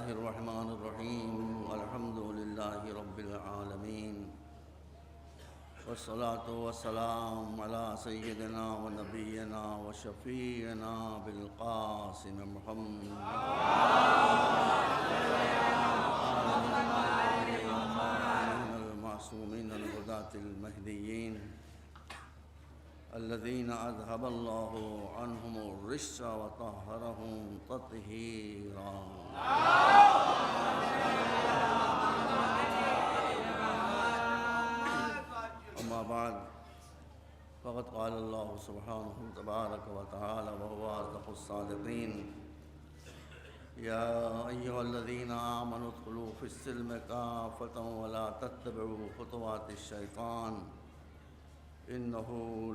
الرحمن الرحيم الحمد لله رب العالمين والصلاة والسلام على سيدنا ونبينا وشفيعنا بالقاسم محمد المعصومين الهداة المهديين الذين أذهب الله عنهم الرجس وطهرهم تطهيرا. أما بعد فقد قال الله سبحانه تبارك وتعالى وهو أصدق الصادقين: يا أيها الذين آمنوا ادخلوا في السلم كافة ولا تتبعوا خطوات الشيطان إنه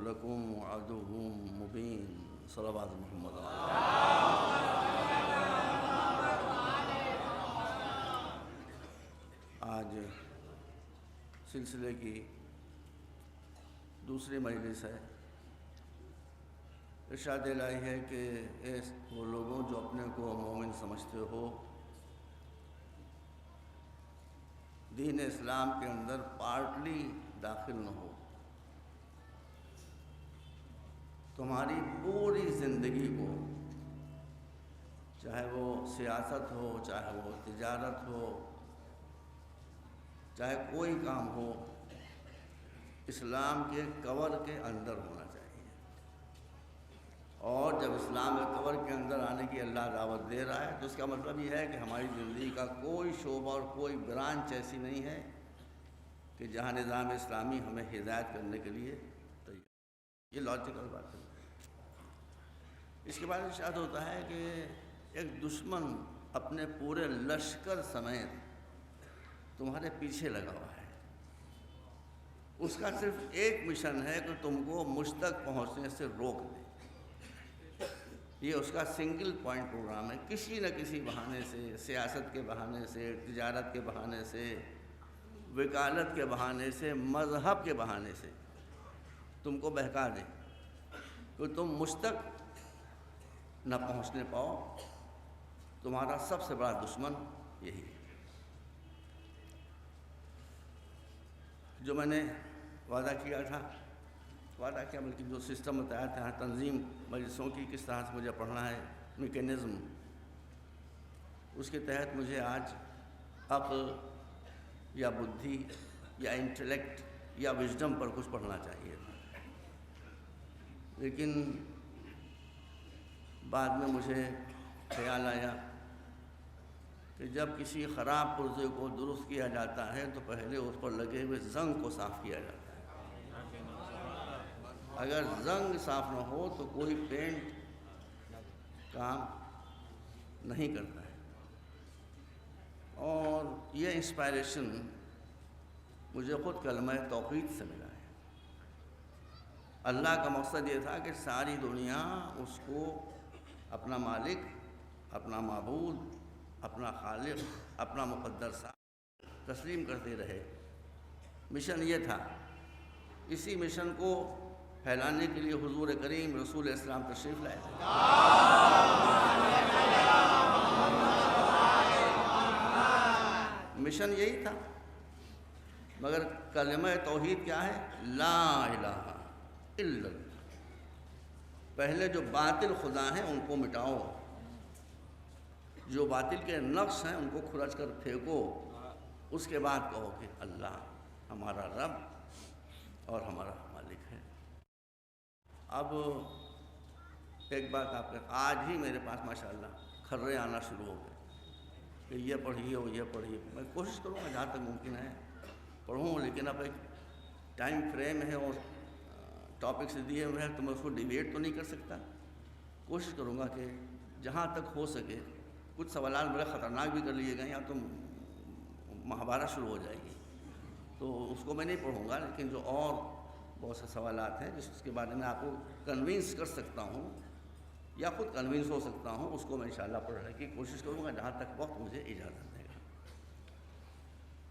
لكم عدو مبين. صلوات محمد. آج سلسلے کی دوسری مجلس ہے. ارشاد الہی ہے کہ اے وہ لوگوں جو اپنے کو مومن سمجھتے ہو، دین اسلام کے اندر پارٹلی داخل نہ ہو. تمہاری پوری زندگی کو، چاہے وہ سیاست ہو، چاہے وہ تجارت ہو، چاہے کوئی کام ہو، اسلام کے کور کے اندر ہونا چاہیے. اور جب اسلام کے کور کے اندر آنے کی اللہ دعوت دے رہا ہے تو اس کا مطلب یہ ہے کہ ہماری زندگی کا کوئی شعبہ اور کوئی برانچ ایسی نہیں ہے کہ جہاں نظام اسلامی ہمیں ہدایت کرنے کے لیے تیار. یہ لاجیکل بات ہے. اس کے بعد ارشاد ہوتا ہے کہ ایک دشمن اپنے پورے لشکر سمیت تمہارے پیچھے لگا ہوا ہے. اس کا صرف ایک مشن ہے کہ تم کو مجھ تک پہنچنے سے روک دے. یہ اس کا سنگل پوائنٹ پروگرام ہے. کسی نہ کسی بہانے سے، سیاست کے بہانے سے، تجارت کے بہانے سے، وکالت کے بہانے سے، مذہب کے بہانے سے تم کو بہکا دیں کہ تم مجھ تک نہ پہنچنے پاؤ. تمہارا سب سے بڑا دشمن یہی ہے. جو میں نے وعدہ کیا بلکہ جو سسٹم بتایا تھا تنظیم مجلسوں کی کس طرح سے مجھے پڑھنا ہے، میکینزم، اس کے تحت مجھے آج عقل یا بدھی یا انٹلیکٹ یا وژڈم پر کچھ پڑھنا چاہیے تھا. لیکن بعد میں مجھے خیال آیا کہ جب کسی خراب پرزے کو درست کیا جاتا ہے تو پہلے اس پر لگے ہوئے زنگ کو صاف کیا جاتا ہے. اگر زنگ صاف نہ ہو تو کوئی پینٹ کام نہیں کرتا ہے. اور یہ انسپائریشن مجھے خود کلمہ توحید سے ملا ہے. اللہ کا مقصد یہ تھا کہ ساری دنیا اس کو اپنا مالک، اپنا معبود، اپنا خالق، اپنا مقدر صاحب تسلیم کرتے رہے. مشن یہ تھا. اسی مشن کو پھیلانے کے لیے حضور کریم رسول اسلام تشریف لائے. مشن یہی تھا. مگر کلمہ توحید کیا ہے؟ لا الہ الا اللہ. پہلے جو باطل خدا ہیں ان کو مٹاؤ، جو باطل کے نقش ہیں ان کو کھرچ کر پھینکو. اس کے بعد کہو کہ اللہ ہمارا رب اور ہمارا مالک ہے. اب ایک بات آپ کے، آج ہی میرے پاس ماشاءاللہ کھرے آنا شروع ہو گئے کہ یہ پڑھیے وہ یہ پڑھیے. میں کوشش کروں گا جہاں تک ممکن ہے پڑھوں، لیکن اب ایک ٹائم فریم ہے اور ٹاپکس دیے ہوئے ہیں تو میں اس کو ڈیبیٹ تو نہیں کر سکتا. کوشش کروں گا کہ جہاں تک ہو سکے. کچھ سوالات بڑے خطرناک بھی کر لیے گئے، یا تو مہابھارت شروع ہو جائے گی تو اس کو میں نہیں پڑھوں گا. لیکن جو اور بہت سے سوالات ہیں جس کے بارے میں آپ کو کنونس کر سکتا ہوں یا خود کنونس ہو سکتا ہوں، اس کو میں انشاءاللہ پڑھنے کی کوشش کروں گا جہاں تک وقت مجھے اجازت دے گا.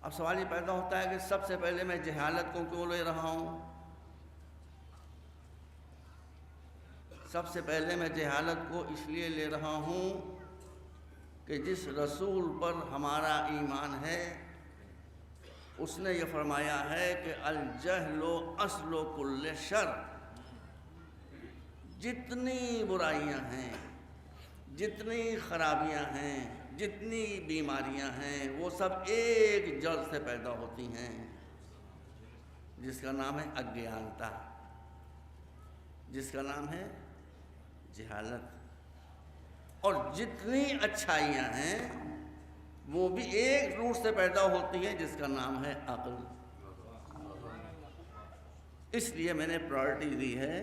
اب سوال یہ پیدا ہوتا ہے کہ سب سے پہلے میں جہالت کو کیوں لے رہا ہوں؟ سب سے پہلے میں جہالت کو اس لیے لے رہا ہوں کہ جس رسول پر ہمارا ایمان ہے اس نے یہ فرمایا ہے کہ الجہل اصل کل شر، جتنی برائیاں ہیں، جتنی خرابیاں ہیں، جتنی بیماریاں ہیں، وہ سب ایک جڑ سے پیدا ہوتی ہیں جس کا نام ہے اگیانتا، جس کا نام ہے جہالت۔ اور جتنی اچھائیاں ہیں وہ بھی ایک روٹ سے پیدا ہوتی ہیں جس کا نام ہے عقل۔ اس لیے میں نے پرائرٹی دی ہے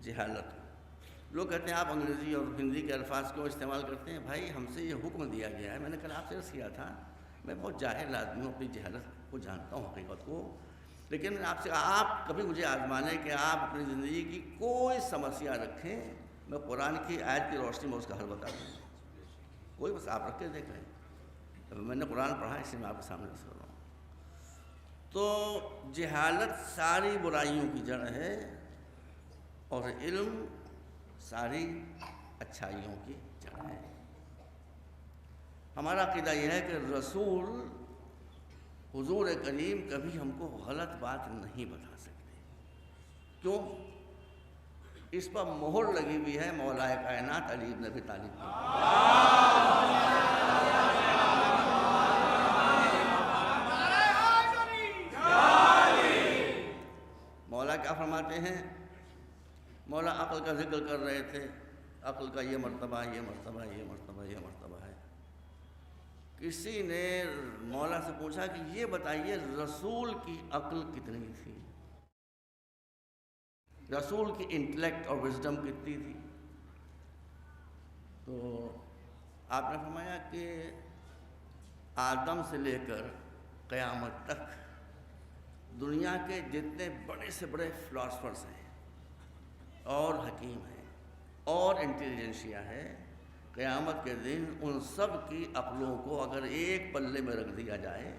جہالت۔ لوگ کہتے ہیں آپ انگریزی اور ہندی کے الفاظ کیوں استعمال کرتے ہیں؟ بھائی ہم سے یہ حکم دیا گیا ہے، میں نے کل آپ سے عرض کیا تھا میں بہت جاہل آدمی ہوں، اپنی جہالت کو جانتا ہوں، حقیقت کو، لیکن میں آپ سے آپ کبھی مجھے آزمائیں کہ آپ اپنی زندگی کی کوئی سمسیا رکھیں، میں قرآن کی آیت کی روشنی میں اس کا حل بتا دوں، کوئی بس آپ رکھ کے دیکھیں۔ میں نے قرآن پڑھا اس لیے میں آپ کے سامنے رکھ رہا ہوں۔ تو جہالت ساری برائیوں کی جڑ ہے اور علم ساری اچھائیوں کی جڑ ہے۔ ہمارا عقیدہ یہ ہے کہ رسول حضور کریم کبھی ہم کو غلط بات نہیں بتا سکتے۔ کیوں؟ اس پر مہر لگی ہوئی ہے مولا کائنات علی بن ابی طالب کی۔ مولا کیا فرماتے ہیں؟ مولا عقل کا ذکر کر رہے تھے، عقل کا یہ مرتبہ، یہ مرتبہ، یہ مرتبہ، یہ مرتبہ ہے۔ کسی نے مولا سے پوچھا کہ یہ بتائیے رسول کی عقل کتنی تھی، رسول کی انٹلیکٹ اور وزڈم کتنی تھی؟ تو آپ نے فرمایا کہ آدم سے لے کر قیامت تک دنیا کے جتنے بڑے سے بڑے فلاسفرز ہیں اور حکیم ہیں اور انٹیلیجنشیا ہے، قیامت کے دن ان سب کی عقلوں کو اگر ایک پلے میں رکھ دیا جائے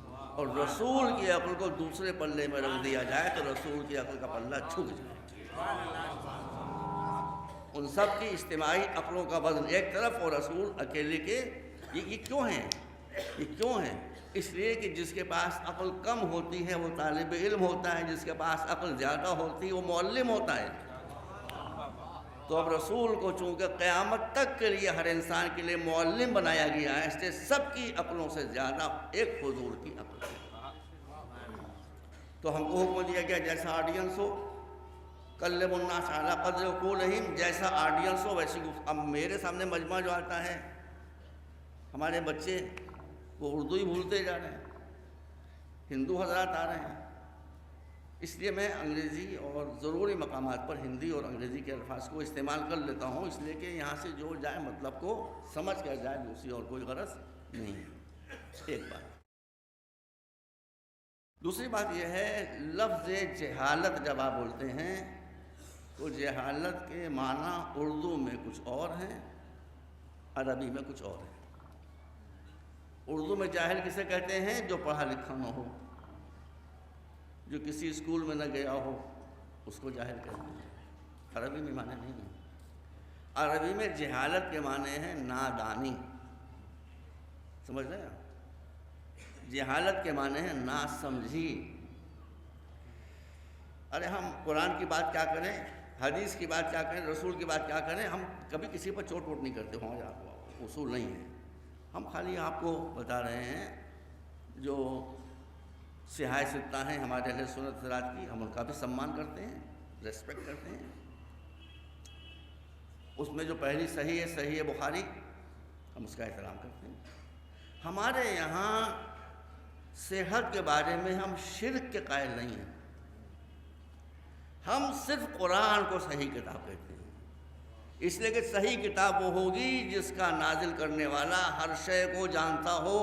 اور رسول کی عقل کو دوسرے پلے میں رکھ دیا جائے تو رسول کی عقل کا پلہ جھک جائے۔ ان سب کی اجتماعی عقلوں کا وزن ایک طرف اور رسول اکیلے کے، یہ کیوں ہیں؟ یہ کیوں ہیں؟ اس لیے کہ جس کے پاس عقل کم ہوتی ہے وہ طالب علم ہوتا ہے، جس کے پاس عقل زیادہ ہوتی ہے وہ معلم ہوتا ہے۔ تو اب رسول کو چونکہ قیامت تک کے لیے ہر انسان کے لیے معلم بنایا گیا ہے، اس لیے سب کی عقلوں سے زیادہ ایک حضور کی عقل ہے۔ تو ہم کو حکم دیا گیا جیسا آڈینس ہو کلم الناس علی قدر عقولہم، جیسا آڈینس ہو ویسی اب میرے سامنے مجمع جو آتا ہے، ہمارے بچے وہ اردو ہی بھولتے جا رہے ہیں، ہندو حضرات آ رہے ہیں، اس لیے میں انگریزی اور ضروری مقامات پر ہندی اور انگریزی کے الفاظ کو استعمال کر لیتا ہوں، اس لیے کہ یہاں سے جو جائے مطلب کو سمجھ کر جائے، دوسری اور کوئی غرض نہیں۔ ایک بات۔ دوسری بات یہ ہے لفظ جہالت جب آپ بولتے ہیں تو جہالت کے معنی اردو میں کچھ اور ہیں، عربی میں کچھ اور ہیں۔ اردو میں جاہل کسے کہتے ہیں؟ جو پڑھا لکھا نہ ہو، جو کسی اسکول میں نہ گیا ہو، اس کو جاہل کہتے ہیں۔ عربی میں معنی نہیں ہے۔ عربی میں جہالت کے معنی ہیں نادانی، سمجھ رہے ہیں؟ جہالت کے معنی ہیں ناسمجھی۔ ارے ہم قرآن کی بات کیا کریں، حدیث کی بات کیا کریں، رسول کی بات کیا کریں، ہم کبھی کسی پر چوٹ ووٹ نہیں کرتے، ہمارا اصول نہیں ہے۔ ہم خالی آپ کو بتا رہے ہیں جو سیاہ ستہ ہیں ہمارے اہل سنت حضرات کی، ہم ان کا بھی سمان کرتے ہیں، ریسپیکٹ کرتے ہیں۔ اس میں جو پہلی صحیح ہے صحیح بخاری، ہم اس کا احترام کرتے ہیں۔ ہمارے یہاں صحت کے بارے میں ہم شرک کے قائل نہیں ہیں، ہم صرف قرآن کو صحیح کتاب کہتے ہیں، اس لیے کہ صحیح کتاب وہ ہوگی جس کا نازل کرنے والا ہر شے کو جانتا ہو۔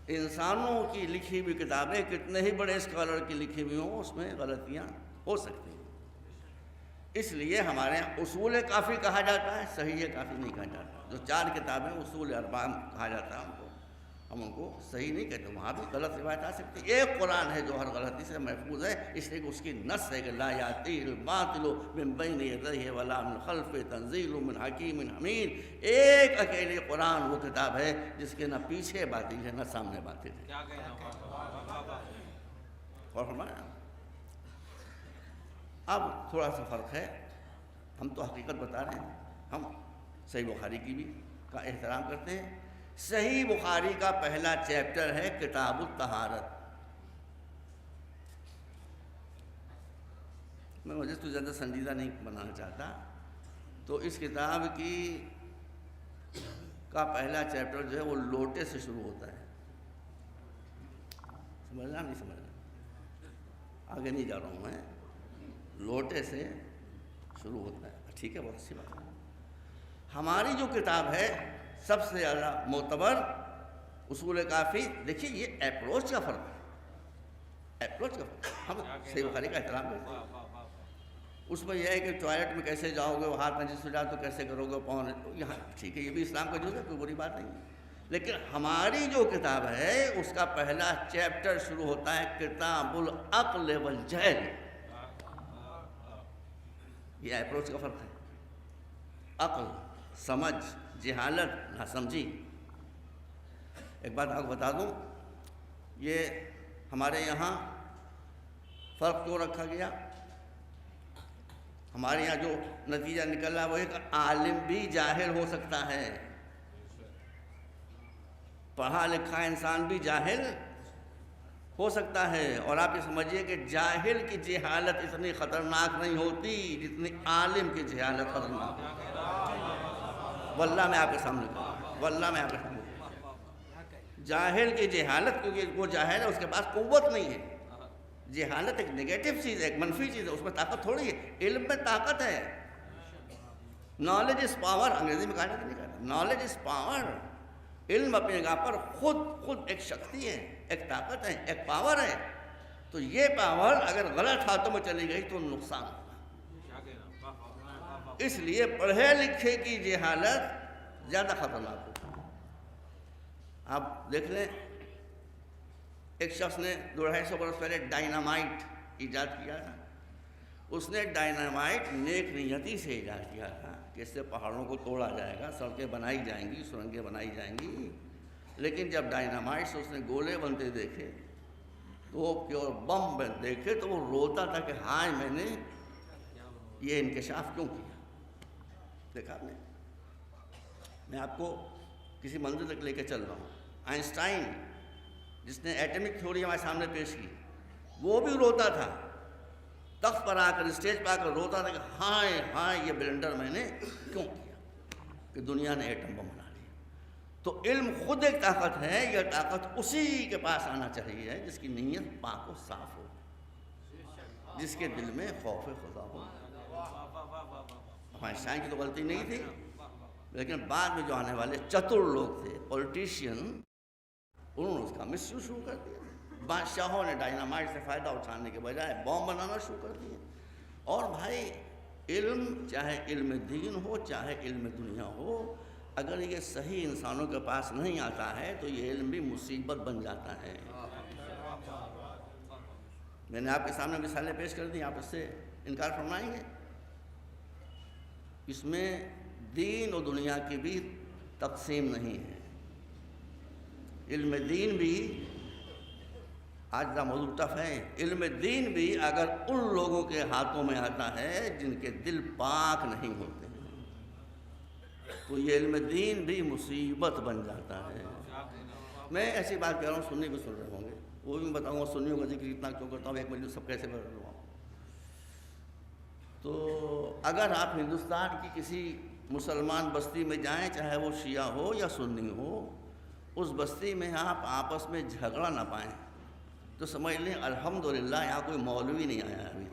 انسانوں کی لکھی ہوئی کتابیں کتنے ہی بڑے اسکالر کی لکھی ہوئی ہوں، اس میں غلطیاں ہو سکتی ہیں، اس لیے ہمارے یہاں اصول کافی کہا جاتا ہے، صحیح کافی نہیں کہا جاتا۔ جو 4 کتابیں اصول اربعہ کہا جاتا ہے ہم کو، ہم ان کو صحیح نہیں کہتے، وہاں بھی غلط روایت آ سکتی ہے۔ ایک قرآن ہے جو ہر غلطی سے محفوظ ہے، اس لیے کہ اس کی نص ہے کہ لا یأتیہ الباطل من بین یدیہ ولا من خلفہ تنزیل من حکیم حمید۔ ایک اکیلے قرآن وہ کتاب ہے جس کے نہ پیچھے باطل ہے نہ سامنے باطل ہے۔ اور فرمایا اب تھوڑا سا فرق ہے، ہم تو حقیقت بتا رہے ہیں، ہم صحیح بخاری کی بھی کا احترام کرتے ہیں۔ صحیح بخاری کا پہلا چیپٹر ہے کتاب الطہارت۔ میں مجھے تو زیادہ سنجیدہ نہیں بنانا چاہتا، تو اس کتاب کی کا پہلا چیپٹر جو ہے وہ لوٹے سے شروع ہوتا ہے۔ سمجھنا نہیں سمجھنا، آگے نہیں جا رہا ہوں میں، لوٹے سے شروع ہوتا ہے، ٹھیک ہے، بہت اچھی بات ہے۔ ہماری جو کتاب ہے سب سے زیادہ معتبر اصول کافی، دیکھیے یہ اپروچ کا فرق ہے، اپروچ کا فرق ہے۔ ہم صحیح بخاری کا احترام کرتے ہیں، اس میں یہ ہے کہ ٹوائلٹ میں کیسے جاؤ گے، وہ ہاتھ نجس ہو جائے تو کیسے کرو گے، پاؤں یہاں ٹھیک ہے، یہ بھی اسلام کا جز ہے، کوئی بری بات نہیں ہے۔ لیکن ہماری جو کتاب ہے اس کا پہلا چیپٹر شروع ہوتا ہے کتاب العقل والجہل۔ یہ اپروچ کا فرق ہے، عقل سمجھ، جہالت ناسمجھی۔ ایک بات آپ کو بتا دوں، یہ ہمارے یہاں فرق کیوں رکھا گیا؟ ہمارے یہاں جو نتیجہ نکل رہا ہے وہ ایک عالم بھی جاہل ہو سکتا ہے، پڑھا لکھا انسان بھی جاہل ہو سکتا ہے۔ اور آپ یہ سمجھیے کہ جاہل کی جہالت اتنی خطرناک نہیں ہوتی جتنی عالم کی جہالت خطرناک ہے۔ واللہ میں آپ کے سامنے کہوں، واللہ میں آپ کے سامنے کہوں، جاہل کی جہالت، کیونکہ وہ جاہل ہے، اس کے پاس قوت نہیں ہے۔ جہالت ایک نیگیٹو چیز ہے، ایک منفی چیز ہے، اس میں طاقت تھوڑی ہے۔ علم میں طاقت ہے، نالج از پاور، انگریزی میں کہا نہیں کہتا، نالج از پاور۔ علم اپنی جگہ پر خود ایک شکتی ہے، ایک طاقت ہے، ایک پاور ہے۔ تو یہ پاور اگر غلط ہاتھوں میں چلی گئی تو نقصان ہوگا۔ اس لیے پڑھے لکھے کی جہالت زیادہ خطرناک ہوتی ہے۔ آپ دیکھ لیں، ایک شخص نے 250 برس پہلے ڈائنامائٹ ایجاد کیا تھا۔ اس نے ڈائنامائٹ نیک نیتی سے ایجاد کیا تھا کہ اس سے پہاڑوں کو توڑا جائے گا، سڑکیں بنائی جائیں گی، سرنگیں بنائی جائیں گی۔ لیکن جب ڈائنامائٹ سے اس نے گولے بنتے دیکھے، توپ کے اور بم دیکھے، تو وہ روتا تھا کہ ہائے میں نے یہ انکشاف کیوں کیا۔ دیکھا آپ نے، میں آپ کو کسی منزل تک لے کے چل رہا ہوں۔ آئنسٹائن جس نے ایٹمک تھیوری ہمارے سامنے پیش کی، وہ بھی روتا تھا، تخت پر آ کر، اسٹیج پہ آ کر روتا تھا کہ ہائے ہائے یہ بلنڈر میں نے کیوں کیا کہ دنیا نے ایٹم بم بنا لیا۔ تو علم خود ایک طاقت ہے، یہ طاقت اسی کے پاس آنا چاہیے جس کی نیت پاک و صاف ہو، جس کے دل میں خوف خدا ہو۔ آئنسٹائن کی تو غلطی نہیں تھی، لیکن بعد میں جو آنے والے چتر لوگ تھے، پولیٹیشین، انہوں نے اس کا مس یوز شروع کر دیا۔ بادشاہوں نے ڈائنامائٹ سے فائدہ اٹھانے کے بجائے بم بنانا شروع کر دیا۔ اور بھائی علم، چاہے علم دین ہو چاہے علم دنیا ہو، اگر یہ صحیح انسانوں کے پاس نہیں آتا ہے تو یہ علم بھی مصیبت بن جاتا ہے۔ میں نے آپ کے سامنے مثالیں پیش کر دیں، آپ اس سے انکار فرمائیں گے؟ اس میں دین اور دنیا کی بھی تقسیم نہیں ہے۔ علم دین بھی، آج کا موضوع ٹف ہے، علم دین بھی اگر ان لوگوں کے ہاتھوں میں آتا ہے جن کے دل پاک نہیں ہوتے ہیں، تو یہ علم دین بھی مصیبت بن جاتا ہے۔ میں ایسی بات کہہ رہا ہوں، سنی بھی سن رہے ہوں گے، وہ بھی میں بتاؤں گا سنیوں کا ذکر اتنا کیوں کرتا ہوں، ایک مجلس سب کیسے کر رہا ہوں۔ تو اگر آپ ہندوستان کی کسی مسلمان بستی میں جائیں، چاہے وہ شیعہ ہو یا سنی ہو، اس بستی میں آپ آپس میں جھگڑا نہ پائیں تو سمجھ لیں الحمدللہ یہاں کوئی مولوی نہیں آیا ابھی۔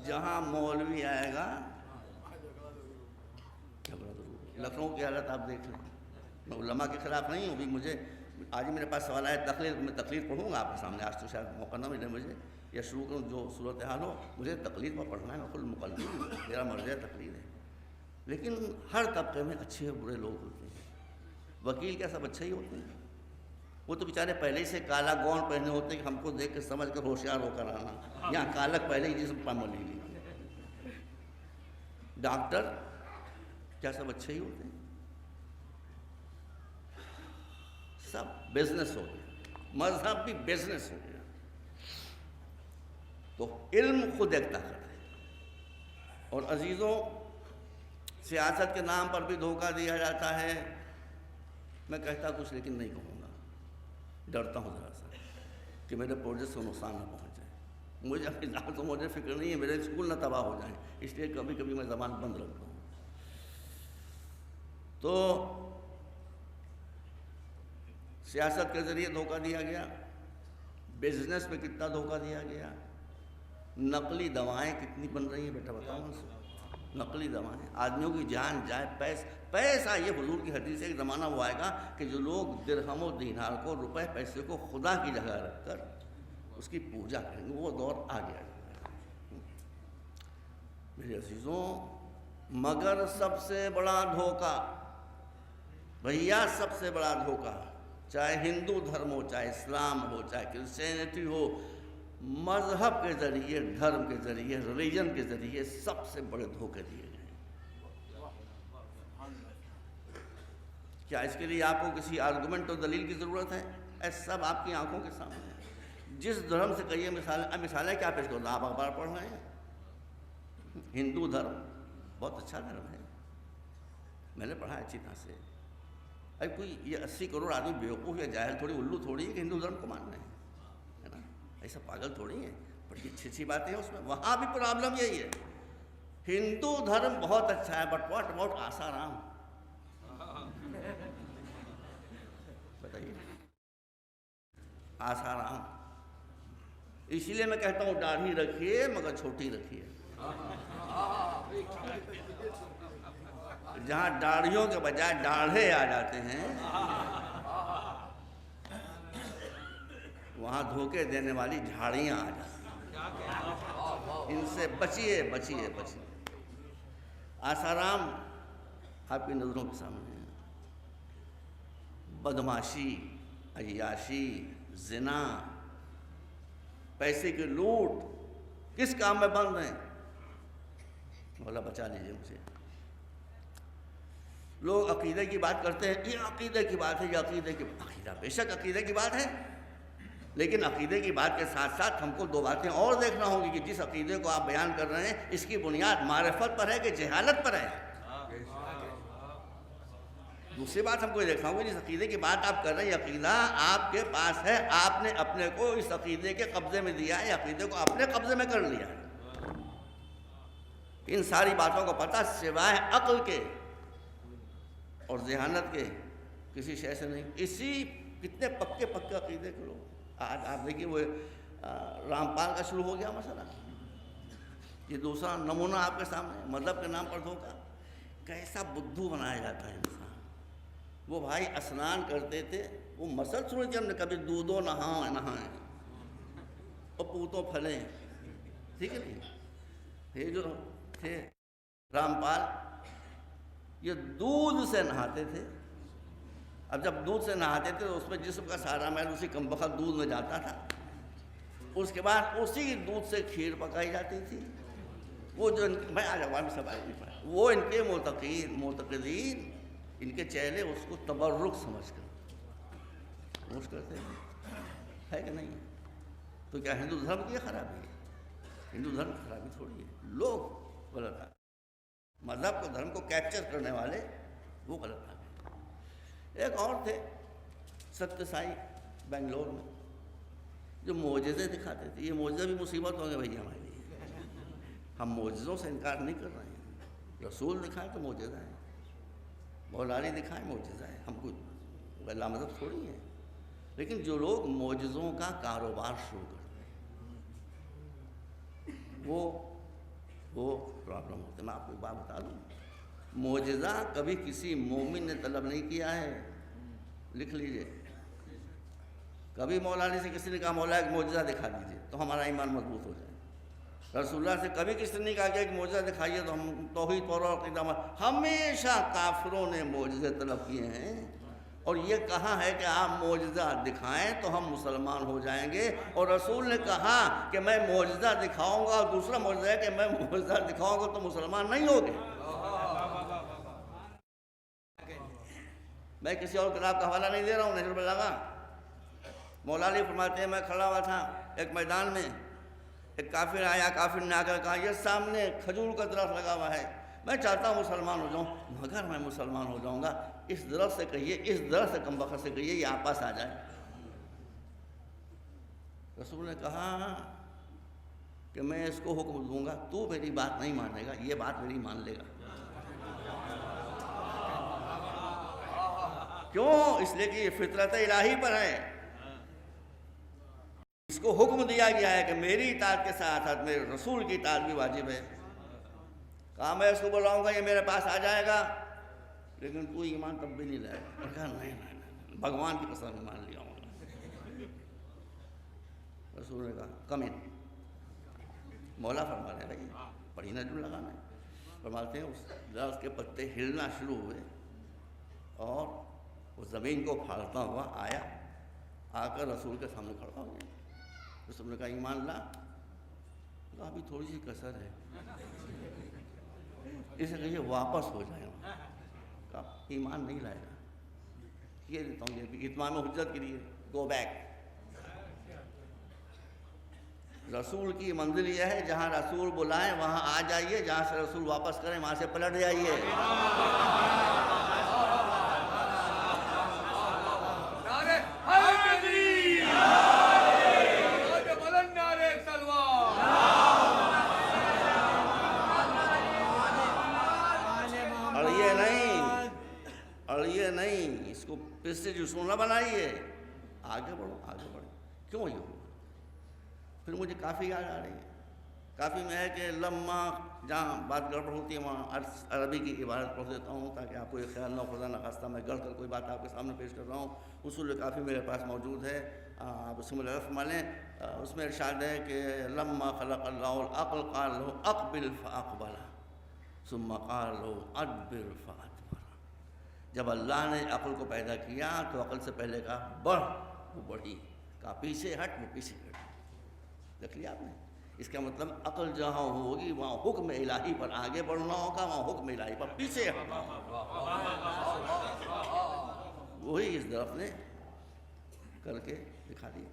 جہاں مولوی آئے گا جھگڑا ضرور۔ لکھنؤ کی حالت آپ دیکھ لیں، میں علماء کے خلاف نہیں ہوں، بھی مجھے آج ہی میرے پاس سوال آیا تقریر، میں تقریر پڑھوں گا آپ کے سامنے، آج تو شاید موقع نہ ملے مجھے، یا شروع کروں جو صورتحال ہو، مجھے تقریر پر پڑھنا ہے، میں کل مقلد ہوں، میرا مرجع تقریر ہے۔ لیکن ہر طبقے میں اچھے اور برے لوگ ہوتے ہیں. وکیل کیا سب اچھے ہی ہوتے ہیں؟ وہ تو بیچارے پہلے ہی سے کالا گون پہنے ہوتے ہیں کہ ہم کو دیکھ کے سمجھ کر ہوشیار ہو کر آنا. یہاں کالک پہلے ہی جسم پر ملی لی. ڈاکٹر کیا سب اچھے ہی ہوتے ہیں؟ سب بزنس ہو گیا. مذہب بھی بزنس ہو گیا. تو علم خود ایک طاقت ہے. اور عزیزوں، سیاست کے نام پر بھی دھوکہ دیا جاتا ہے. میں کہتا کچھ لیکن نہیں کہوں گا. ڈرتا ہوں ذرا سا کہ میرے پروجیکٹ سے نقصان نہ پہنچ جائے. مجھے اپنی ذات تو مجھے فکر نہیں ہے میرے اسکول نہ تباہ ہو جائیں، اس لیے کبھی کبھی میں زبان بند رکھتا ہوں. تو سیاست کے ذریعے دھوکہ دیا گیا. بزنس میں کتنا دھوکہ دیا گیا. نقلی دوائیں کتنی بن رہی ہیں بیٹا بتاؤ مجھے. نقلی دوائیں، آدمیوں کی جان جائے. پیسہ یہ حضور کی حدیث ہے. ایک زمانہ وہ آئے گا کہ جو لوگ درہم و دینار کو، روپے پیسے کو خدا کی جگہ رکھ کر اس کی پوجا کریں گے. وہ دور آ گیا. میرے عزیزوں، مگر سب سے بڑا دھوکہ، بھیا سب سے بڑا دھوکہ، چاہے ہندو دھرم ہو، چاہے اسلام ہو، چاہے کرسچینٹی ہو، مذہب کے ذریعے، دھرم کے ذریعے، ریلیجن کے ذریعے سب سے بڑے دھوکے دیے گئے. کیا اس کے لیے آپ کو کسی آرگومنٹ اور دلیل کی ضرورت ہے؟ ایسا سب آپ کی آنکھوں کے سامنے ہے. جس دھرم سے کہیے مثالیں کیا پیش کرنا. آپ اخبار پڑھ رہے ہیں. ہندو دھرم بہت اچھا دھرم ہے، میں نے پڑھا اچھی طرح سے. ارے کوئی یہ 80 کروڑ آدمی بیوقوف یا جاہل تھوڑی، الو تھوڑی ہے کہ ہندو دھرم کو مان رہے ہیں، ہے نا. ایسا پاگل تھوڑی ہیں. بڑی اچھی باتیں ہیں اس میں. وہاں بھی پرابلم یہی ہے. ہندو دھرم بہت اچھا ہے، بٹ واٹ اباؤٹ آسارام؟ بتائیے. آسارام. اسی لیے میں کہتا ہوں داڑھی رکھیے مگر چھوٹی رکھیے. جہاں داڑھیوں کے بجائے ڈاڑھے آ جاتے ہیں، وہاں دھوکے دینے والی جھاڑیاں آ جاتی ہیں. ان سے بچیے بچیے بچیے. آسارام آپ کی نظروں کے سامنے ہیں. بدماشی، عیاشی، زنا، پیسے کی لوٹ کس کام میں بند ہیں؟ مولا بچا لیجیے مجھے. لوگ عقیدے کی بات کرتے ہیں. یہ عقیدے کی بات ہے، یہ عقیدے کی عقیدہ بے شک عقیدے کی بات ہے، لیکن عقیدے کی بات کے ساتھ ساتھ ہم کو دو باتیں اور دیکھنا ہوں گی کہ جس عقیدے کو آپ بیان کر رہے ہیں اس کی بنیاد معرفت پر ہے کہ جہالت پر ہے. دوسری بات ہم کو یہ دیکھنا ہوگا جس عقیدے کی بات آپ کر رہے ہیں یہ عقیدہ آپ کے پاس ہے، آپ نے اپنے کو اس عقیدے کے قبضے میں دیا ہے، عقیدے کو اپنے قبضے میں کر لیا ہے. ان ساری باتوں کو پتہ سوائے عقل کے اور ذہانت کے کسی شے سے نہیں. اسی کتنے پکے عقیدے کے لوگ. آج آپ دیکھیے وہ رامپال کا شروع ہو گیا مسئلہ. یہ دوسرا نمونہ آپ کے سامنے. مذہب کے نام پر دھوکہ. کیسا بدھو بنایا جاتا ہے انسان. وہ بھائی اسنان کرتے تھے، وہ مسل سنی تھی ہم نے کبھی دودھوں نہائیں اور پوتوں پھلیں. ٹھیک ہے نہیں. یہ جو تھے رامپال یہ دودھ سے نہاتے تھے. اب جب دودھ سے نہاتے تھے تو اس میں جسم کا سارا میل اسی کم بخت دودھ میں جاتا تھا. اس کے بعد اسی دودھ سے کھیر پکائی جاتی تھی. وہ جو میں آج عوام سب آئے نہیں پایا، وہ ان کے معتقدین ان کے چہرے اس کو تبرک سمجھ کر روش کرتے ہے کہ نہیں. تو کیا ہندو دھرم کی خرابی ہے؟ ہندو دھرم کی خرابی تھوڑی ہے. لوگ غلط آ مذہب کو، دھرم کو کیپچر کرنے والے وہ غلط آ گئے. ایک اور تھے ستیہ سائی بنگلور میں جو معجزے دکھاتے تھے. یہ معجزے بھی مصیبت ہو گئے بھائی ہمارے لیے. ہم معجزوں سے انکار نہیں کر رہے ہیں. رسول دکھائے تو معجزہ ہے، مولا علی دکھائے معجزہ ہے. ہم کوئی غیر مذہب تھوڑی ہیں. لیکن جو لوگ معجزوں کا کاروبار شروع کرتے ہیں وہ پرابلم ہوتے ہیں. میں آپ کو ایک بات بتا دوں، معجزہ کبھی کسی مومن نے طلب نہیں کیا ہے. لکھ لیجئے. کبھی مولا علی سے کسی نے کہا مولا ایک معجزہ دکھا دیجئے تو ہمارا ایمان مضبوط ہو جائے. رسول اللہ سے کبھی کسی نے کہا کہ معجزہ دکھائیے تو ہم توحید پر اور عقیدہ ہمیشہ کافروں نے معجزے طلب کیے ہیں، اور یہ کہا ہے کہ آپ معجزہ دکھائیں تو ہم مسلمان ہو جائیں گے، اور رسول نے کہا کہ میں معجزہ دکھاؤں گا، اور دوسرا معجزہ ہے کہ میں معجزہ دکھاؤں گا تو مسلمان نہیں ہوگے۔ میں کسی اور کتاب کا حوالہ نہیں دے رہا ہوں، نہج البلاغہ۔ مولا علی فرماتے ہیں میں کھڑا ہوا تھا ایک میدان میں، ایک کافر آیا، کافر نے آ کر کہا یہ سامنے کھجور کا درخت لگا ہوا ہے، میں چاہتا ہوں مسلمان ہو جاؤں، مگر میں مسلمان ہو جاؤں گا اس درخت سے کہیے، اس درخت سے کم بخت سے کہیے یہ آپ پاس آ جائے۔ رسول نے کہا کہ میں اس کو حکم دوں گا، تو میری بات نہیں مانے گا، یہ بات میری مان لے گا۔ کیوں؟ اس لیے کہ یہ فطرت الہی پر ہے، اس کو حکم دیا گیا ہے کہ میری اطاعت کے ساتھ ساتھ میرے رسول کی اطاعت بھی واجب ہے۔ کہا میں اس کو بلاؤں گا، یہ میرے پاس آ جائے گا، لیکن تو ایمان تب بھی نہیں لائے گا۔ کہا نہیں، بھگوان کی قسم مان لیا ہوں۔ رسول نے کہا کم ان۔ مولا فرما رہے ہیں بھائی بڑی نظر لگانا ہے، فرماتے ہیں اس درخت کے پتے ہلنا شروع ہوئے اور وہ زمین کو پھاڑتا ہوا آیا، آ کر رسول کے سامنے کھڑا ہو گیا۔ رسول نے کہا ایمان لا، کہا ابھی تھوڑی سی کسر ہے، اسے کہیے واپس ہو جائے۔ کہا ایمان نہیں لائے گا، یہ دیتا ہوں، یہ بھی اتمام حجت کے لیے، گو بیک۔ رسول کی منزل یہ ہے جہاں رسول بلائیں وہاں آ جائیے، جہاں سے رسول واپس کریں وہاں سے پلٹ جائیے۔ نہیں اس کو پھر سے جسون نہ بنائیے، آگے بڑھو آگے بڑھو۔ کیوں یہ ہوا؟ پھر مجھے کافی یاد آ رہی ہے، کافی میں ہے کہ لمحہ جہاں بات گڑبڑ ہوتی ہے وہاں عربی کی عبارت پڑھ دیتا ہوں تاکہ آپ کو یہ خیال نہ ہو خدا نخواستہ میں گڑھ کر کوئی بات آپ کے سامنے پیش کر رہا ہوں۔ اصول کافی میرے پاس موجود ہے، آپ اس میں فرما لیں۔ اس میں ارشاد ہے کہ لما خلق اللہ العقل قال له اقبل فاقبل ثم قال له ادبر فادبر۔ جب اللہ نے عقل کو پیدا کیا تو عقل سے پہلے کہا بڑھ، وہ بڑھی، کہا پیچھے ہٹ، وہ پیچھے ہٹ۔ دیکھ لیا آپ نے؟ اس کا مطلب عقل جہاں ہوگی وہاں حکم الہی پر آگے بڑھنا ہوگا، وہاں حکم الہی پر پیچھے ہٹنا ہوگا۔ وہی اس درخت نے کر کے دکھا دیا۔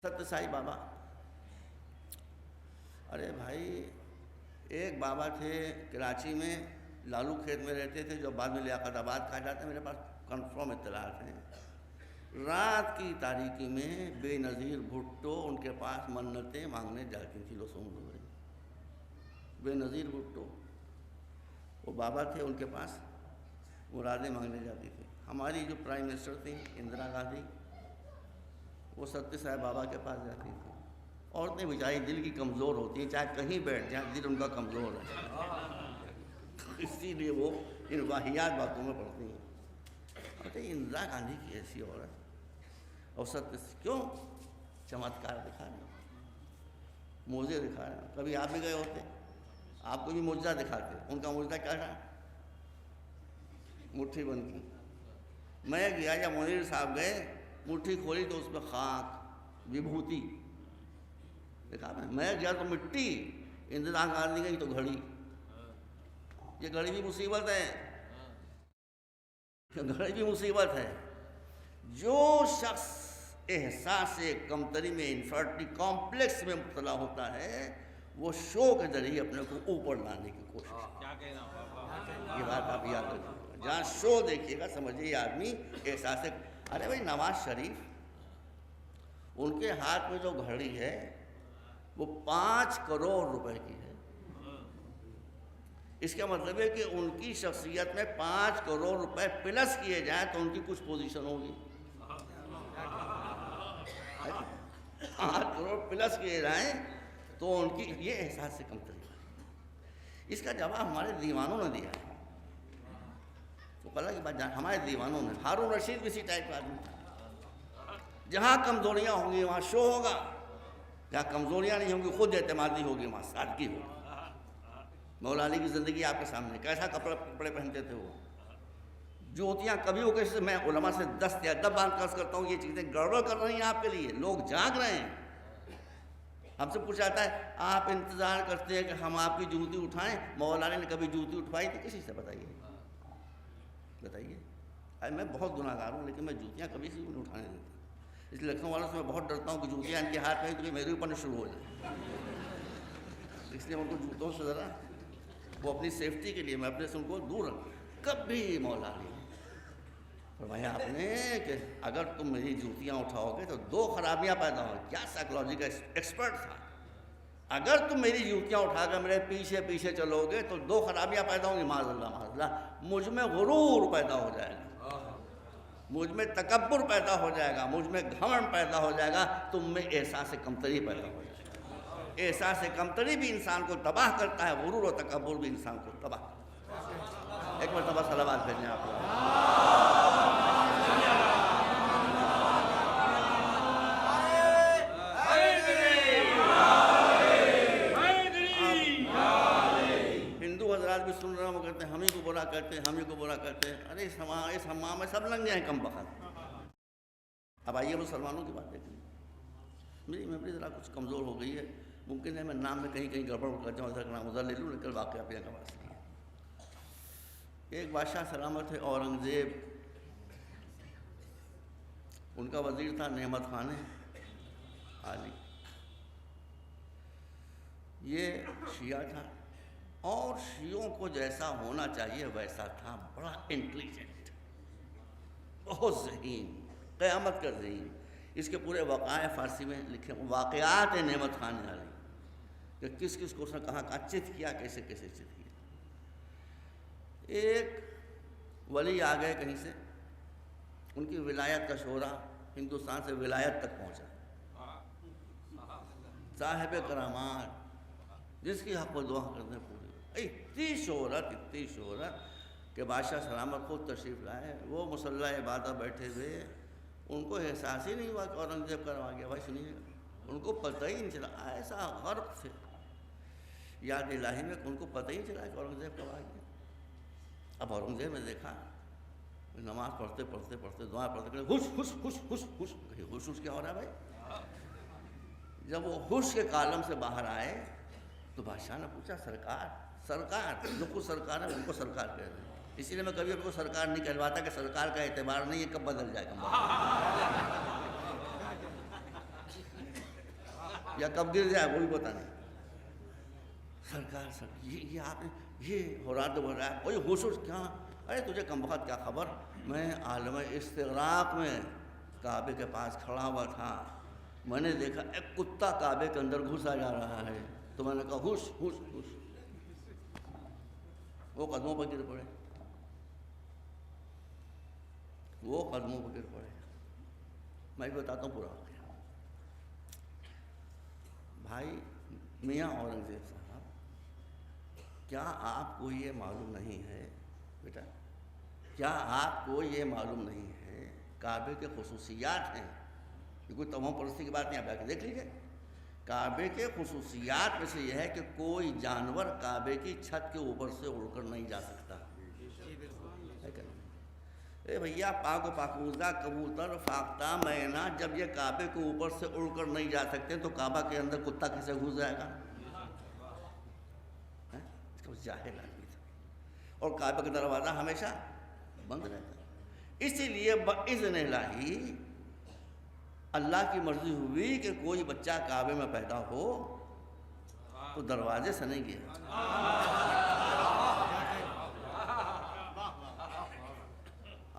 ستیہ سائی بابا، ارے بھائی ایک بابا تھے کراچی میں، لالو کھیت میں رہتے تھے جو بعد میں لیاقت آباد کہا جاتا ہے، میرے پاس کنفرم اطلاعات ہیں۔ رات کی تاریکی میں بے نظیر بھٹو ان کے پاس منتیں مانگنے جاتی تھی، لو سن لو۔ بے نظیر بھٹو وہ بابا تھے، ان کے پاس مرادیں مانگنے جاتی تھی۔ ہماری جو پرائم منسٹر تھیں اندرا گاندھی، وہ ستیہ سائی بابا کے پاس جاتی تھی۔ عورتیں بیچاری دل کی کمزور ہوتی ہیں، چاہے کہیں بیٹھ جائیں دل ان کا کمزور ہے، اسی لیے وہ ان واہیات باتوں میں پڑتی ہیں۔ اندرا گاندھی کی ایسی عورت اور ستیہ کیوں چمتکار دکھا رہے ہیں، معجزے دکھا رہے ہیں۔ کبھی آپ بھی گئے ہوتے، آپ کو بھی معجزہ دکھاتے۔ ان کا معجزہ کیا تھا؟ مٹھی بند کی۔ میں گیا یا منیر صاحب گئے، مٹھی کھولی تو اس میں خاک وبھوتی دیکھا۔ میں گیا تو مٹی، اندرا گاندھی گئی تو گھڑی۔ یہ گھڑی بھی مصیبت ہے، گھڑی بھی مصیبت ہے۔ جو شخص احساس کمتری میں انفرٹی کمپلیکس میں مبتلا ہوتا ہے وہ شو کے ذریعے اپنے کو اوپر لانے کی کوشش کرتا ہے۔ یہ بات آپ یاد رکھیے، جہاں شو دیکھیے گا سمجھیے یہ آدمی احساس۔ ارے بھائی نواز شریف، ان کے ہاتھ میں جو گھڑی ہے وہ 5 کروڑ روپے کی ہے۔ اس کا مطلب ہے کہ ان کی شخصیت میں 5 کروڑ روپے پلس کیے جائیں تو ان کی کچھ پوزیشن ہوگی۔ 5 کروڑ پلس کیے جائیں تو ان کی یہ احساس سے کم طریقہ ہے۔ اس کا جواب ہمارے دیوانوں نے دیا ہے۔ تو کل کی بات ہمارے دیوانوں نے، ہارون رشید بھی اسی ٹائپ کا آدمی تھا، جہاں کمزوریاں ہوں گی وہاں شو ہوگا۔ جہاں کمزوریاں نہیں ہوں گی خود اعتمادی ہوگی، وہاں سادگی ہوگی۔ مولا علی کی زندگی آپ کے سامنے، کیسا کپڑے پہنتے تھے وہ، جوتیاں کبھی ہو کسی، میں علماء سے دست یا دب باندھ کر کرتا ہوں، یہ چیزیں گڑبڑ کر رہی ہیں آپ کے لیے، لوگ جاگ رہے ہیں۔ ہم سے پوچھا جاتا ہے آپ انتظار کرتے ہیں کہ ہم آپ کی جوتی اٹھائیں، مولا علی نے کبھی جوتی اٹھوائی تھی کسی سے؟ بتائیے بتائیے۔ میں بہت گناہ گار ہوں لیکن میں جوتیاں کبھی سے نہیں اٹھانے دیتا، اس لیے لکھنؤ والوں سے میں بہت ڈرتا ہوں کہ جوتیاں ان کے ہاتھ میں تو میرے اوپر شروع ہو جائیں، اس لیے ان کو جوتوں سے ذرا وہ اپنی سیفٹی کے لیے میں اپنے سے ان کو دور رکھوں۔ کبھی مولا علی فرمایا آپ نے کہ اگر تم میری جوتیاں اٹھاؤ گے تو دو خرابیاں پیدا ہوں گی۔ کیا سائیکلوجی کا ایکسپرٹ تھا، اگر تم میری جوتیاں اٹھا کر میرے پیچھے پیچھے چلو گے تو دو خرابیاں پیدا ہوں گی، معاذ اللہ معاذ اللہ، مجھ میں غرور پیدا ہو جائے گا، مجھ میں تکبر پیدا ہو جائے گا، مجھ میں گھمنڈ پیدا ہو جائے گا، تم میں احساس کمتری پیدا ہو جائے گا۔ احساس کمتری بھی انسان کو تباہ کرتا ہے، غرور و تکبر بھی انسان کو تباہ کرتا ہے۔ ایک مرتبہ صلوات بھیجیں آپ لوگ۔ ہندو حضرات بھی سن رہے ہیں، وہ کہتے ہیں ہم ہی کو برا کرتے ہیں، ہم ہی کو برا کرتے ہیں۔ ارے اس حمام میں سب لنگے ہیں کم بخت۔ اب آئیے مسلمانوں کی بات دیکھیں، میری میموری ذرا کچھ کمزور ہو گئی ہے، ممکن ہے میں نام میں کہیں کہیں گڑبڑ کر جاؤں، ادھر کا نام ادھر لے لوں، لیکن واقعہ پہ کا بات نہیں ہے۔ ایک بادشاہ سلامت ہے اورنگزیب، ان کا وزیر تھا نعمت خان عالی، یہ شیعہ تھا اور شیعوں کو جیسا ہونا چاہیے ویسا تھا، بڑا انٹیلیجنٹ، بہت ذہین، قیامت کا ذہین۔ اس کے پورے وقائع فارسی میں لکھے، واقعات نعمت خان عالی، کہ کس کس کو اس نے کہاں کہاں چت کیا، کیسے کیسے چت کیا۔ ایک ولی آ گئے کہیں سے، ان کی ولایت کا شعرا ہندوستان سے ولایت تک پہنچا، صاحب کرامات، جس کی حق و دعا کرتے ہیں پوری، اتنی شہرت کہ بادشاہ سلامت خود تشریف لائے، وہ مصلی عبادت بیٹھے ہوئے، ان کو احساس ہی نہیں ہوا کہ اورنگزیب کروا گیا۔ بھائی سنیے گا، ان کو پتہ ہی نہیں چلا، ایسا غرق تھے یاد الہی میں کہ ان کو پتہ ہی نہیں چلا کہ اورنگزیب کروا گیا۔ اب اورنگزیب نے دیکھا نماز پڑھتے دعائیں پڑھتے ہوش کیا ہو رہا ہے بھائی؟ جب وہ ہوش کے کالم سے باہر آئے تو بادشاہ نے پوچھا سرکار جو کچھ سرکار ہے ان کو سرکار کہہ رہے ہیں، اسی لیے میں کبھی آپ کو سرکار نہیں کہلواتا کہ سرکار کا اعتبار نہیں ہے، کب بدل جائے گا یا کب گر جائے وہ بھی پتہ نہیں۔ سرکار یہ آپ نے یہ ہو رہا تو بول رہا ہے، وہی ہوش کیا؟ ارے تجھے کم بخت کیا خبر، میں عالم استغراق میں کعبے کے پاس کھڑا ہوا تھا، میں نے دیکھا ایک کتا کعبے کے اندر گھسا جا رہا ہے، تو میں نے کہا ہوش ہوش ہوش، وہ قدموں پر گر پڑے، میں بتاتا ہوں پورا واقعہ۔ بھائی میاں اورنگزیب صاحب، کیا آپ کو یہ معلوم نہیں ہے بیٹا، کیا آپ کو یہ معلوم نہیں ہے کعبے کے خصوصیات ہیں، یہ کوئی توہم پرستی کی بات نہیں، آپ آ کے دیکھ لیجیے، کعبے کے خصوصیات میں سے یہ ہے کہ کوئی جانور کعبے کی چھت کے اوپر سے اڑ کر نہیں جا سکتا۔ اے بھیا پاک و پاکیزہ کبوتر فاختہ مینا جب یہ کعبے کے اوپر سے اڑ کر نہیں جا سکتے تو کعبہ کے اندر کتا کیسے گھس جائے گا؟ اس کا جاہل آدمی تھا، اور کعبے کا دروازہ ہمیشہ بند رہتا ہے، اسی لیے باذن الہی اللہ کی مرضی ہوئی کہ کوئی بچہ کعبے میں پیدا ہو تو دروازے سے نہیں گیا۔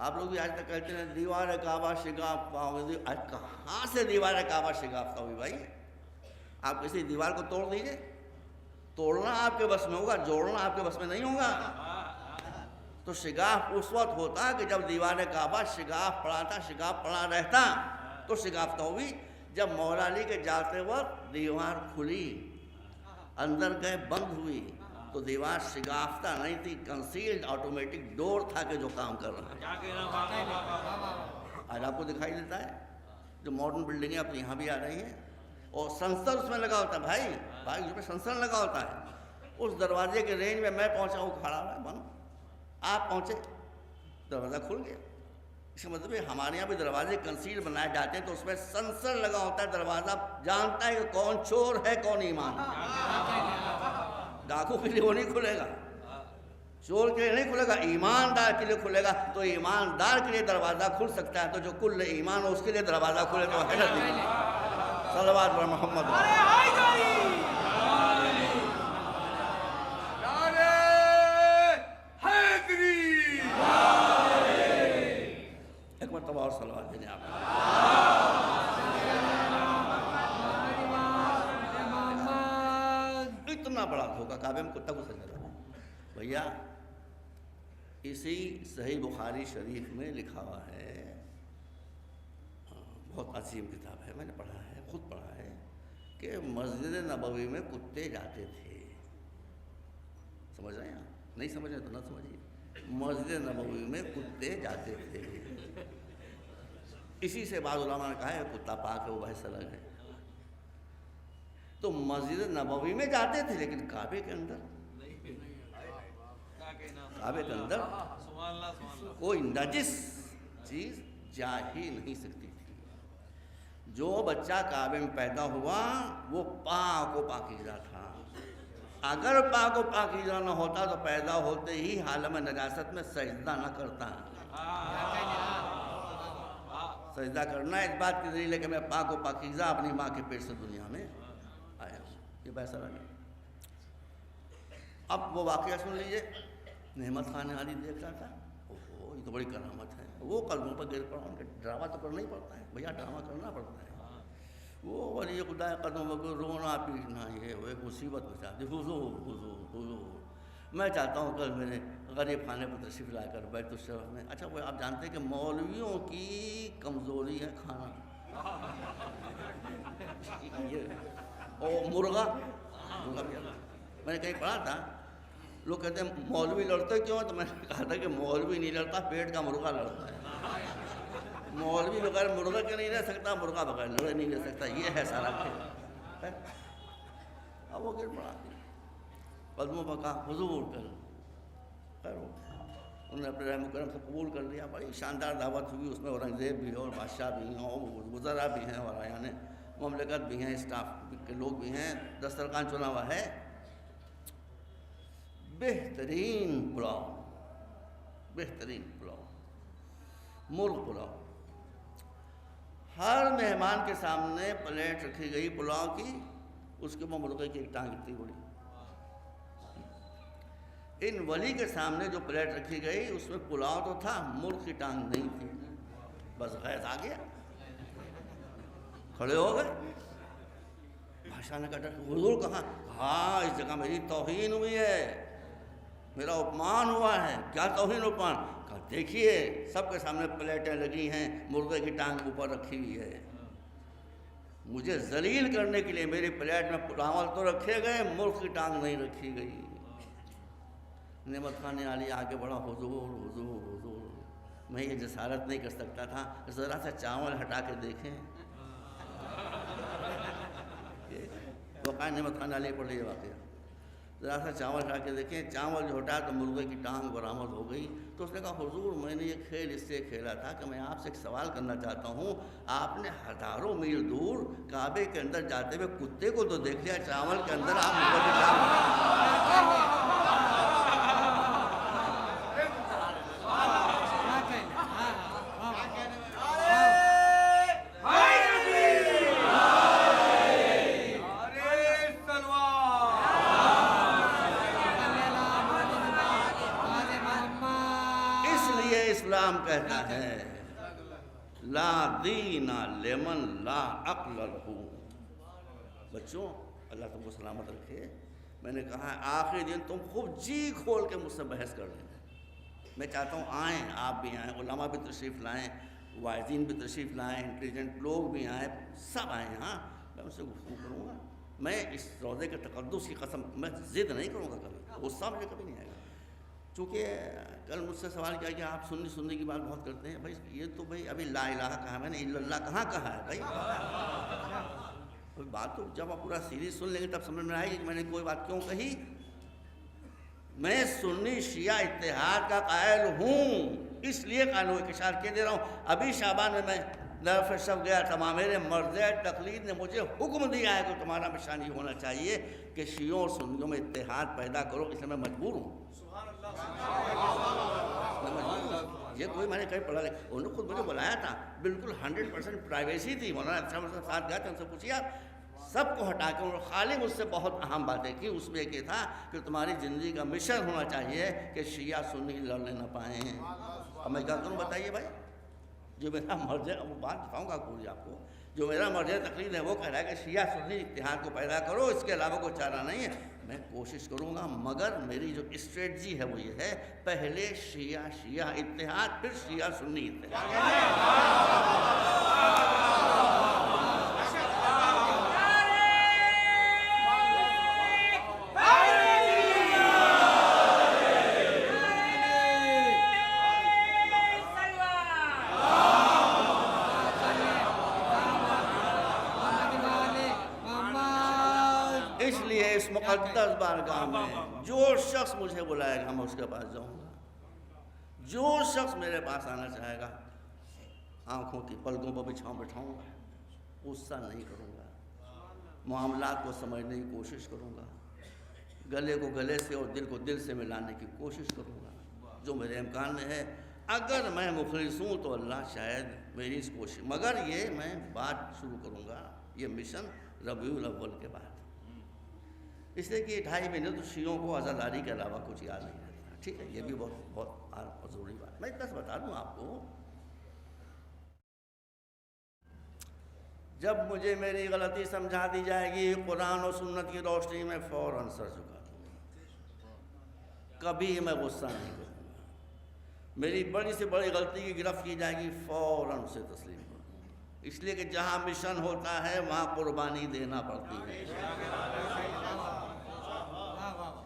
آپ لوگ بھی آج تک کہتے ہیں دیوار کعبہ شگافتہ ہوئی، آج کہاں سے دیوار کعبہ شگافتہ ہوئی بھائی؟ آپ کسی دیوار کو توڑ دیجئے، توڑنا آپ کے بس میں ہوگا، جوڑنا آپ کے بس میں نہیں ہوگا۔ تو شگاف اس وقت ہوتا کہ جب دیوار کعبہ شگاف پڑا رہتا تو شگافتہ ہوئی۔ جب مولا علی کے جاتے وقت دیوار کھلی، اندر گئے بند ہوئی، تو دیوار شگافتہ نہیں تھی، کنسیلڈ آٹومیٹک ڈور تھا کہ جو کام کر رہا ہے۔ آج آپ کو دکھائی دیتا ہے جو ماڈرن بلڈنگیں اب یہاں بھی آ رہی ہیں، اور سنسر اس میں لگا ہوتا ہے بھائی اس میں سنسر لگا ہوتا ہے. اس دروازے کے رینج میں میں پہنچا ہوں, کھڑا ہوا ہے بند, آپ پہنچے, دروازہ کھل گیا. اس کا مطلب ہے ہمارے یہاں بھی دروازے کنسیل بنائے جاتے ہیں تو اس میں سنسر لگا ہوتا ہے, دروازہ جانتا ہے کہ کون چور ہے کون ایمان. ڈاکو کے لیے وہ نہیں کھلے گا, چور کے لیے نہیں کھلے گا, ایماندار کے لیے کھلے گا. تو ایماندار کے لیے دروازہ کھل سکتا ہے, تو جو کل ایمان ہو اس کے لیے دروازہ کھلے تو ہے نا. صلوات بر محمد. ایک مرتبہ اور صلوات دینے آپ اتنا بڑا دھوکہ کعبے میں کتا گھس جاتا ہے بھیا. اسی صحیح بخاری شریف میں لکھا ہوا ہے, بہت عظیم کتاب ہے, میں نے پڑھا ہے, خود پڑھا ہے, کہ مسجد نبوی میں کتے جاتے تھے. سمجھ رہے ہیں آپ؟ نہیں سمجھ رہے تو نہ سمجھیے. مسجد نبوی میں کتے جاتے تھے. اسی سے بعض علماء نے کہا ہے کتا پاک ہے, وہ بحث الگ ہے. تو مسجد نبوی میں جاتے تھے لیکن کعبے کے اندر کوئی نجس چیز جا ہی نہیں سکتی تھی. جو بچہ کعبے میں پیدا ہوا وہ پاک و پاکیزہ تھا. اگر پاک و پاکیزہ نہ ہوتا تو پیدا ہوتے ہی عالم نجاست میں سجدہ نہ کرتا. سجدہ کرنا اس بات کے ذریعے کہ میں پاک و پاکیزہ اپنی ماں کے پیٹ سے دنیا میں آیا. یہ بحثہ رہا. اب وہ واقعہ سن لیجئے. نعمت خان علی دیکھ رہا تھا, اوہ یہ تو بڑی کرامت ہے. وہ قلبوں پر گر پڑا, ان کے ڈرامہ تو کرنا ہی پڑتا ہے بھیا, ڈرامہ کرنا پڑتا ہے. وہ ولی خدا قدموں پر رونا پیٹنا, یہ وہ ایک مصیبت ہو جاتی. حضور حضور حضور, میں چاہتا ہوں کل میرے غریب خانے پر تشریف لا کر بیت الشرف میں. اچھا وہ آپ جانتے ہیں کہ مولویوں کی کمزوری ہے کھانا, اور مرغا میں نے کہیں پڑھا تھا. لوگ کہتے ہیں مولوی لڑتے کیوں, تو میں نے کہا تھا کہ مولوی نہیں لڑتا, پیٹ کا مرغا لڑتا ہے. مولوی بغیر مرغا کے نہیں رہ سکتا, مرغا بغیر لڑے نہیں رہ سکتا. یہ ہے سارا کھیل. اب وہ گر پڑا, قدموں پر کہا حضور کر. خیر انہوں نے اپنے رحم و کرم سے قبول کر لیا. بڑی شاندار دعوت ہوئی. اس میں اورنگزیب بھی ہے, اور بادشاہ بھی ہیں, اور وزراء بھی ہیں, اور یعنی مملکت بھی ہیں, اسٹاف کے لوگ بھی ہیں. دسترخوان چنا ہوا ہے. بہترین پلاؤ, بہترین پلاؤ, مرغ پلاؤ. ہر مہمان کے سامنے پلیٹ رکھی گئی پلاؤ کی, اس کے اوپر مرغے کی ایک ٹانگ اتنی بڑی. ان ولی کے سامنے جو پلیٹ رکھی گئی اس میں پلاؤ تو تھا, مرغ کی ٹانگ نہیں تھی. بس غیظ آ گیا, کھڑے ہو گئے. بادشاہ نے کہا حضور کہاں؟ ہاں اس جگہ میری توہین ہوئی ہے, میرا اپمان ہوا ہے. کیا توہین اپمان؟ کہا دیکھیے سب کے سامنے پلیٹیں لگی ہیں, مرغے کی ٹانگ اوپر رکھی ہوئی ہے. مجھے ذلیل کرنے کے لیے میری پلیٹ میں پلاول تو رکھے گئے, مرغ کی ٹانگ نہیں رکھی گئی. نعمت خان علی آگے بڑھا, حضور حضور حضور میں یہ جسارت نہیں کر سکتا تھا, ذرا سا چاول ہٹا کے دیکھیں. وقائع نعمت خان علی پڑھ لیے واقعہ. ذرا سا چاول ہٹا کے دیکھیں. چاول جو ہٹا تو مرغے کی ٹانگ برآمد ہو گئی. تو اس نے کہا حضور میں نے یہ کھیل اس سے کھیلا تھا کہ میں آپ سے ایک سوال کرنا چاہتا ہوں. آپ نے ہزاروں میل دور کعبے کے اندر جاتے ہوئے کتے کو تو دیکھ لیا, چاول کے اندر آپ مرغے کی ٹانگ. کہتا ہے لا دین لمن لا عقل لہ. بچوں اللہ تم کو سلامت رکھے. میں نے کہا آخری دن تم خوب جی کھول کے مجھ سے بحث کر لینا. میں چاہتا ہوں آئیں, آپ بھی آئیں, علماء بھی تشریف لائیں, واعظین بھی تشریف لائیں, انٹیلیجنٹ لوگ بھی آئیں, سب آئیں. ہاں میں ان سے گفتگو کروں گا. میں اس روضے کے تقدس کی قسم میں ضد نہیں کروں گا کبھی, غصہ مجھے کبھی نہیں آئے گا. چونکہ کل مجھ سے سوال کیا کہ آپ سننے کی بات بہت کرتے ہیں. بھائی یہ تو بھائی ابھی لا الہ کہا, میں نے الا اللہ کہاں کہا ہے بھائی؟ بات تو جب آپ پورا سیریز سن لیں گے تب سمجھ میں آئے گی کہ میں نے کوئی بات کیوں کہی. میں سنی شیعہ اتحاد کا قائل ہوں، اس لیے قانون انکشار کے دے رہا ہوں. ابھی شعبان میں درف شب گیا تھا، میرے مرض تقلید نے مجھے حکم دیا ہے کہ تمہارا مشان یہ ہونا چاہیے کہ شیعوں اور سنیوں میں اتحاد پیدا کرو، اس لیے میں مجبور ہوں. یہ کوئی میں نے کہیں پڑھا لے، انہوں نے خود مجھے بلایا تھا، بالکل 100% پرائیویسی تھی. مولانا اچھا مجھ سے ساتھ گیا تھا، ان سے پوچھیے آپ سب کو ہٹا کے انہوں نے خالی مجھ سے بہت اہم باتیں کی. اس میں یہ تھا کہ تمہاری زندگی کا مشن ہونا چاہیے کہ شیعہ سنی لڑنے نہ پائیں. اب میں کیا کروں بتائیے بھائی؟ جو میرا مرض ہے، وہ بات بتاؤں گا پوری آپ کو، جو میرا مرض تقلید ہے وہ کہہ رہا ہے کہ شیعہ سنی اتحاد کو پیدا کرو، اس کے علاوہ کوئی چارہ نہیں ہے. میں کوشش کروں گا، مگر میری جو اسٹریٹجی ہے وہ یہ ہے، پہلے شیعہ اتحاد، پھر شیعہ سنی اتحاد. اس لیے اس مقدس بارگاہ میں جو شخص مجھے بلائے گا میں اس کے پاس جاؤں گا. جو شخص میرے پاس آنا چاہے گا آنکھوں کی پلکوں پر بٹھاؤں گا، غصہ نہیں کروں گا، معاملات کو سمجھنے کی کوشش کروں گا، گلے کو گلے سے اور دل کو دل سے ملانے کی کوشش کروں گا جو میرے امکان میں ہے. اگر میں مخلص ہوں تو اللہ شاید میری اس کوشش، مگر یہ میں بات شروع کروں گا یہ مشن ربیع الاول کے بعد، اس لیے کہ 2.5 مہینے تو شیعوں کو عزاداری کے علاوہ کچھ یاد نہیں رہتا. ٹھیک ہے، یہ بھی بہت ضروری بات. میں اتنا بتا دوں آپ کو، جب مجھے میری غلطی سمجھا دی جائے گی قرآن و سنت کی روشنی میں فوراً سر جھکا دوں گا، کبھی میں غصہ نہیں کروں گا. میری بڑی سے بڑی غلطی کی گرفت کی جائے گی فوراً اسے تسلیم کر دوں گا، اس لیے کہ جہاں مشن ہوتا ہے وہاں قربانی دینا پڑتی ہے.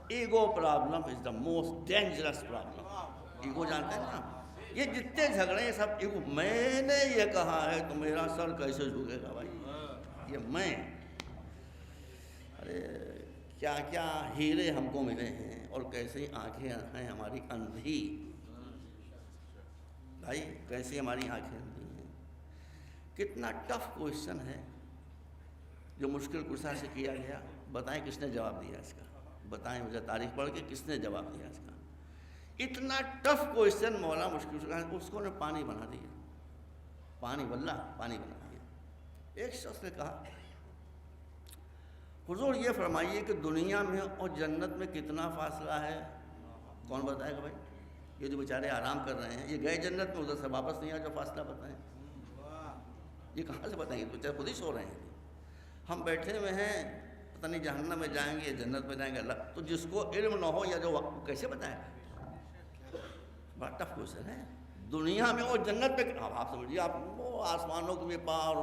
Ego problem is the most dangerous problem. Ego جانتے ہیں نا، یہ جتنے جھگڑے ہیں سب ایگو. میں نے یہ کہا ہے تو میرا سر کیسے جھکے گا بھائی؟ یہ میں، ارے کیا کیا ہیرے ہم کو ملے ہیں اور کیسی آنکھیں ہیں ہماری اندھی بھائی، کیسی ہماری آنکھیں اندھی ہیں. کتنا ٹف کوشچن ہے جو مشکل کشا سے کیا گیا. بتائیں کس نے جواب دیا اس کا؟ بتائیں مجھے تاریخ پڑھ کے کس نے جواب دیا اس کا؟ اتنا ٹف کوشچن مولا مشکل سے اس کو نے پانی بنا دیا، پانی واللہ پانی بنا دیا. ایک شخص نے کہا حضور یہ فرمائیے کہ دنیا میں اور جنت میں کتنا فاصلہ ہے؟ کون بتائے گا بھائی؟ یہ جو بیچارے آرام کر رہے ہیں، یہ گئے جنت میں ادھر سے واپس نہیں آیا، جو فاصلہ بتائیں یہ کہاں سے بتائیں گے؟ بیچارے خود ہی سو رہے ہیں. ہم بیٹھے ہوئے ہیں، پتہ نہیں جہنم میں جائیں گے یا جنت میں جائیں گے اللہ. تو جس کو علم نہ ہو یا جو کیسے بتائیں؟ بڑا ٹف کوشچن ہے. دنیا میں اور جنت میں آپ سمجھیے، آپ وہ آسمانوں کے بھی پار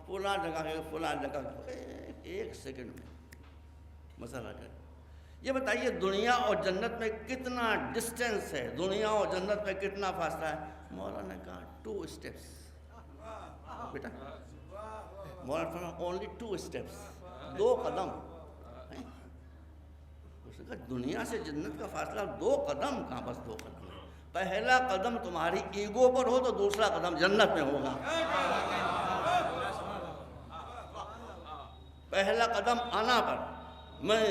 فلاں جگہ ہے فلاں جگہ، ایک سیکنڈ میں مسئلہ کر. یہ بتائیے دنیا اور جنت میں کتنا ڈسٹینس ہے؟ دنیا اور جنت میں کتنا فاصلہ ہے؟ مولانا نے کہا 2 اسٹیپس. بیٹا مولانا فرمایا اونلی 2 اسٹیپس، 2 قدم. اس نے کہا دنیا سے جنت کا فاصلہ 2 قدم کہاں؟ بس 2 قدم. پہلا قدم تمہاری ایگو پر ہو تو دوسرا قدم جنت میں ہوگا. پہلا قدم انا پر، میں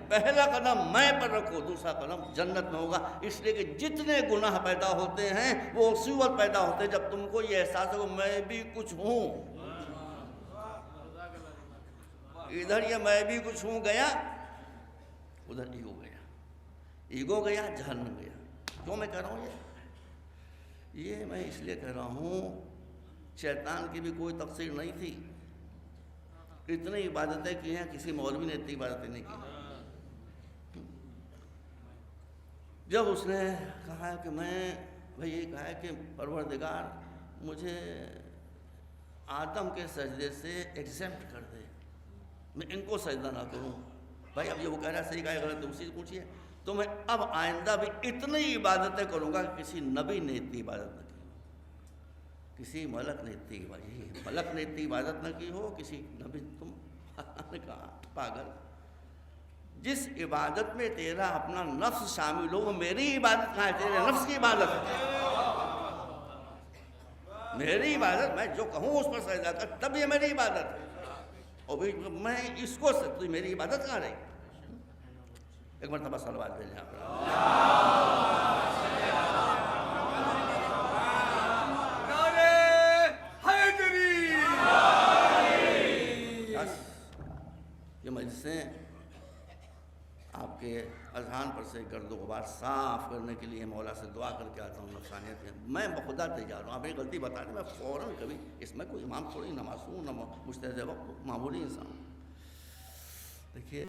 پہلا قدم میں پر رکھو، دوسرا قدم جنت میں ہوگا. اس لیے کہ جتنے گناہ پیدا ہوتے ہیں وہ اسی وقت پیدا ہوتے ہیں جب تم کو یہ احساس ہو میں بھی کچھ ہوں. ادھر یہ میں بھی کچھ ہوں گیا، ادھر ایگو گیا جہنم گیا. کیوں میں کہہ رہا ہوں یہ میں اس لیے کہہ رہا ہوں شیطان کی بھی کوئی تقصیر نہیں تھی. اتنی عبادتیں کی ہیں، کسی مولوی نے اتنی عبادتیں نہیں کی. جب اس نے کہا کہ میں بھائی یہ کہا ہے کہ پروردگار مجھے آدم کے سجدے سے ایگزمپٹ کر دے، میں ان کو سجدہ نہ کروں. بھائی اب یہ وہ کہہ رہا ہے صحیح کہا ہے غلط، اسی سے پوچھیے. تو میں اب آئندہ بھی اتنی عبادتیں کروں گا کہ کسی نبی نے اتنی عبادت نہ کی، کسی ملک نے اتنی عبادت نہ کی ہو، کسی نبی. تم اللہ نے کہا پاگل، جس عبادت میں تیرا اپنا نفس شامل ہو وہ میری عبادت کہاں ہے؟ تیرے نفس کی عبادت ہے۔ میری عبادت میں جو کہوں اس پر سجدہ کر، تب یہ میری عبادت ہے، اور میں اس کو تو میری عبادت کہاں رہی؟ ایک مرتبہ صلوات دے لیں آپ۔ یہ مجلسیں آپ کے اذہان پر سے گرد و غبار صاف کرنے کے لیے مولا سے دعا کر کے آتا ہوں، نفسانیت میں میں بخدا تیار ہوں۔ آپ ایک غلطی بتا دیں، میں فوراً کبھی اس میں کوئی امام تھوڑی نہ معصوم نہ مجتہد وقت، معمولی انسان۔ دیکھیے